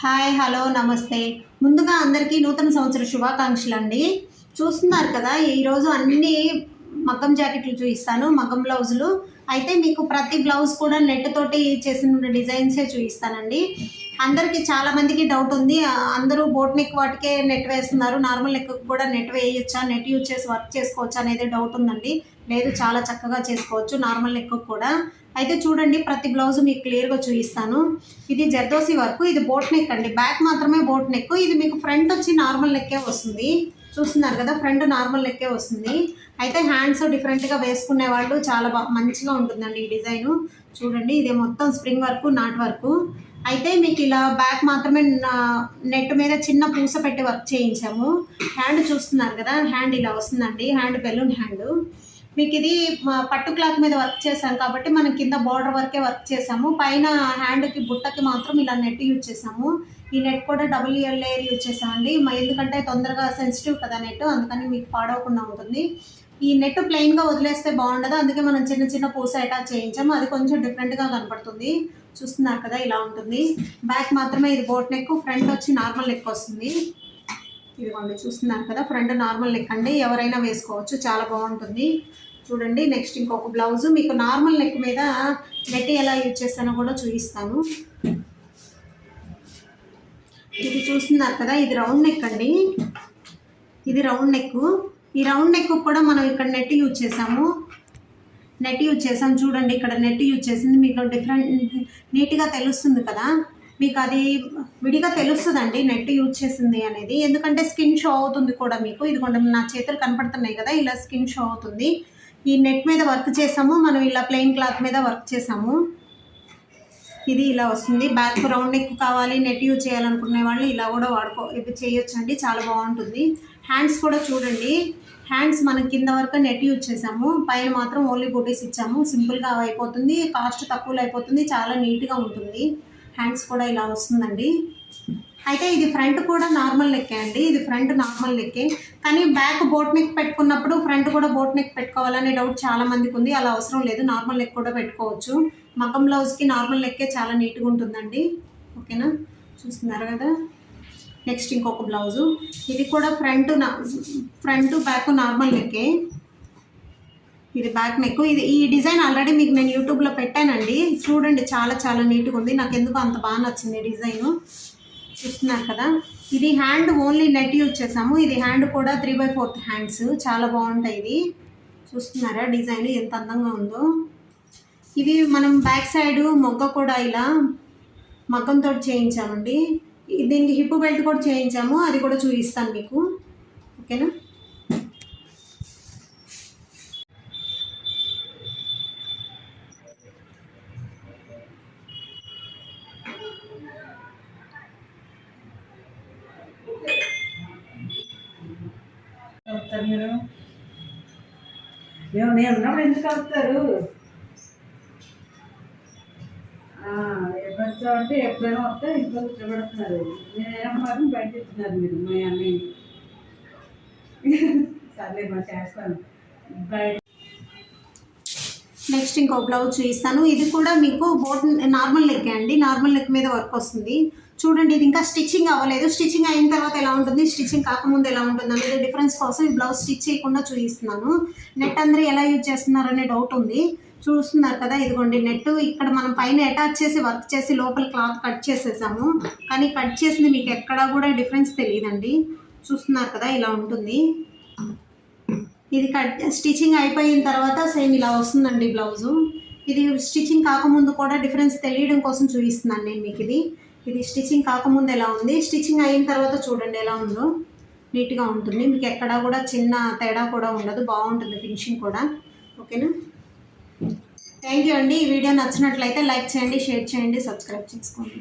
Hi hello నమస్తే. ముందుగా అందరికీ నూతన సంవత్సర శుభాకాంక్షలు అండి. చూస్తున్నారు కదా, ఈరోజు అన్ని మగ్గం జాకెట్లు చూపిస్తాను, మగ్గం బ్లౌజులు. అయితే మీకు ప్రతి బ్లౌజ్ కూడా నెట్ తోటి చేసిన డిజైన్సే చూపిస్తానండి. అందరికీ చాలామందికి డౌట్ ఉంది, అందరూ బోట్ నెక్ వాటికే నెట్ వేస్తున్నారు, నార్మల్ నెక్ కూడా నెట్ వేయొచ్చా, నెట్ యూజ్ చేసి వర్క్ చేసుకోవచ్చా అనేది డౌట్ ఉందండి. లేదు, చాలా చక్కగా చేసుకోవచ్చు నార్మల్ నెక్ కూడా. అయితే చూడండి, ప్రతి బ్లౌజ్ మీకు క్లియర్గా చూపిస్తాను. ఇది జర్దోసి వర్క్, ఇది బోట్ నెక్ అండి, బ్యాక్ మాత్రమే బోట్ నెక్. ఇది మీకు ఫ్రంట్ వచ్చి నార్మల్ నెక్కే వస్తుంది. చూస్తున్నారు కదా, ఫ్రంట్ నార్మల్ నెక్కే వస్తుంది. అయితే హ్యాండ్స్ డిఫరెంట్గా వేసుకునే వాళ్ళు చాలా మంచిగా ఉంటుందండి ఈ డిజైను. చూడండి, ఇది మొత్తం స్ప్రింగ్ వర్క్, నాట్ వర్క్. అయితే మీకు ఇలా బ్యాక్ మాత్రమే నెట్ మీద చిన్న పూస పెట్టి వర్క్ చేయించాము. హ్యాండ్ చూస్తున్నారు కదా, హ్యాండ్ ఇలా వస్తుందండి, హ్యాండ్ బెలూన్ హ్యాండ్. మీకు ఇది పట్టు క్లాత్ మీద వర్క్ చేసాం కాబట్టి మనం కింద బార్డర్ వరకే వర్క్ చేసాము. పైన హ్యాండ్కి బుట్టకి మాత్రం ఇలా నెట్ యూజ్ చేసాము. ఈ నెట్ కూడా డబుల్ లేయర్ యూజ్ చేసామండి, ఎందుకంటే తొందరగా సెన్సిటివ్ కదా నెట్, అందుకని మీకు పాడవకుండా ఉంటుంది. ఈ నెట్ ప్లెయిన్గా వదిలేస్తే బాగుండదు, అందుకే మనం చిన్న చిన్న పూస అటాచ్ చేయించాము, అది కొంచెం డిఫరెంట్గా కనపడుతుంది. చూస్తున్నారు కదా, ఇలా ఉంటుంది. బ్యాక్ మాత్రమే ఇది బోట్ నెక్, ఫ్రంట్ వచ్చి నార్మల్ నెక్ వస్తుంది. ఇదిగోండి, చూస్తున్నారు కదా, ఫ్రంట్ నార్మల్ నెక్ అండి, ఎవరైనా వేసుకోవచ్చు, చాలా బాగుంటుంది. చూడండి, నెక్స్ట్ ఇంకొక బ్లౌజ్ మీకు నార్మల్ నెక్ మీద నెట్ ఎలా యూజ్ చేస్తానో కూడా చూపిస్తాను. ఇది చూస్తున్నారు కదా, ఇది రౌండ్ నెక్ అండి, ఇది రౌండ్ నెక్. ఈ రౌండ్ నెక్ కూడా మనం ఇక్కడ నెట్ యూజ్ చేసాము, చూడండి, ఇక్కడ నెట్ యూజ్ చేసింది. మీకు డిఫరెంట్ నీట్గా తెలుస్తుంది కదా, మీకు అది విడిగా తెలుస్తుందండి నెట్ యూజ్ చేసింది అనేది, ఎందుకంటే స్కిన్ షో అవుతుంది కూడా మీకు. ఇది కొంచెం నా చేతులు కనపడుతున్నాయి కదా, ఇలా స్కిన్ షో అవుతుంది. ఈ నెట్ మీద వర్క్ చేసాము, మనం ఇలా ప్లెయిన్ క్లాత్ మీద వర్క్ చేసాము. ఇది ఇలా వస్తుంది. బ్యాక్ రౌండ్ నెక్ కావాలి, నెట్ యూజ్ చేయాలనుకునే వాళ్ళు ఇలా కూడా ఇది చేయొచ్చండి, చాలా బాగుంటుంది. హ్యాండ్స్ కూడా చూడండి, హ్యాండ్స్ మనం కింద వరకు నెట్ యూజ్ చేసాము, పైన మాత్రం ఓన్లీ బూటీస్ ఇచ్చాము. సింపుల్గా అయిపోతుంది, కాస్ట్ తక్కువలో అయిపోతుంది, చాలా నీట్గా ఉంటుంది. హ్యాండ్స్ కూడా ఇలా వస్తుందండి. అయితే ఇది ఫ్రంట్ కూడా నార్మల్ నెక్కే అండి, ఇది ఫ్రంట్ నార్మల్ నెక్కే, కానీ బ్యాక్ బోట్ నెక్ పెట్టుకున్నప్పుడు ఫ్రంట్ కూడా బోట్ నెక్ పెట్టుకోవాలనే డౌట్ చాలా మందికి ఉంది. అలా అవసరం లేదు, నార్మల్ నెక్ కూడా పెట్టుకోవచ్చు. మగ్గం బ్లౌజ్కి నార్మల్ నెక్కే చాలా నీట్గా ఉంటుందండి. ఓకేనా, చూస్తున్నారు కదా. నెక్స్ట్ ఇంకొక బ్లౌజు, ఇది కూడా ఫ్రంట్ బ్యాక్ నార్మల్ నెక్కే, ఇది బ్యాక్ నెక్. ఈ డిజైన్ ఆల్రెడీ మీకు నేను యూట్యూబ్లో పెట్టానండి, చూడండి, చాలా చాలా నీట్గా ఉంది. నాకు ఎందుకు అంత బాగా నచ్చింది డిజైను. చూస్తున్నారు కదా, ఇది హ్యాండ్ ఓన్లీ నెట్ యూజ్ చేసాము. ఇది హ్యాండ్ కూడా 3/4 హ్యాండ్స్, చాలా బాగుంటాయి. ఇది చూస్తున్నారా, డిజైన్ ఎంత అందంగా ఉందో. ఇది మనం బ్యాక్ సైడ్ మొగ్గ కూడా ఇలా మగ్గంతో చేయించామండి. దీనికి హిప్ బెల్ట్ కూడా చేయించాము, అది కూడా చూపిస్తాను మీకు. ఓకేనా, మీరు నేను ఉన్నప్పుడు ఎందుకు వస్తారు? ఎప్పుడు అంటే ఎప్పుడైనా వస్తే ఇంట్లో కూర్చోబెడుతున్నారు, నేనేమో బయట ఇస్తున్నారు మీరు మా అన్నయ్య. సర్లే, మా చేస్తాను బయట. నెక్స్ట్ ఇంకో బ్లౌజ్ చూపిస్తాను. ఇది కూడా మీకు నార్మల్ నెక్ అండి, నార్మల్ నెక్ మీద వర్క్ వస్తుంది. చూడండి, ఇది ఇంకా స్టిచ్చింగ్ అవ్వలేదు, స్టిచ్చింగ్ అయిన తర్వాత ఎలా ఉంటుంది, స్టిచ్చింగ్ కాకముందు ఎలా ఉంటుంది అనేది డిఫరెన్స్ కోసం ఈ బ్లౌజ్ స్టిచ్ చేయకుండా చూపిస్తున్నాను. నెట్ అందరూ ఎలా యూజ్ చేస్తున్నారు అనే డౌట్ ఉంది. చూస్తున్నారు కదా, ఇదిగోండి నెట్ ఇక్కడ మనం పైన అటాచ్ చేసి వర్క్ చేసి లోపల క్లాత్ కట్ చేసేసాము, కానీ కట్ చేసింది మీకు ఎక్కడా కూడా డిఫరెన్స్ తెలియదండి. చూస్తున్నారు కదా, ఇలా ఉంటుంది. ఇది స్టిచ్చింగ్ అయిపోయిన తర్వాత సేమ్ ఇలా వస్తుందండి బ్లౌజు. ఇది స్టిచ్చింగ్ కాకముందు కూడా డిఫరెన్స్ తెలియడం కోసం చూపిస్తున్నాను నేను మీకు. ఇది స్టిచ్చింగ్ కాకముందు ఎలా ఉంది, స్టిచ్చింగ్ అయిన తర్వాత చూడండి ఎలా ఉందో, నీట్గా ఉంటుంది. మీకు ఎక్కడా కూడా చిన్న తేడా కూడా ఉండదు, బాగుంటుంది ఫినిషింగ్ కూడా. ఓకేనా, థ్యాంక్ యూ అండి. ఈ వీడియో నచ్చినట్లయితే లైక్ చేయండి, షేర్ చేయండి, సబ్స్క్రైబ్ చేసుకోండి.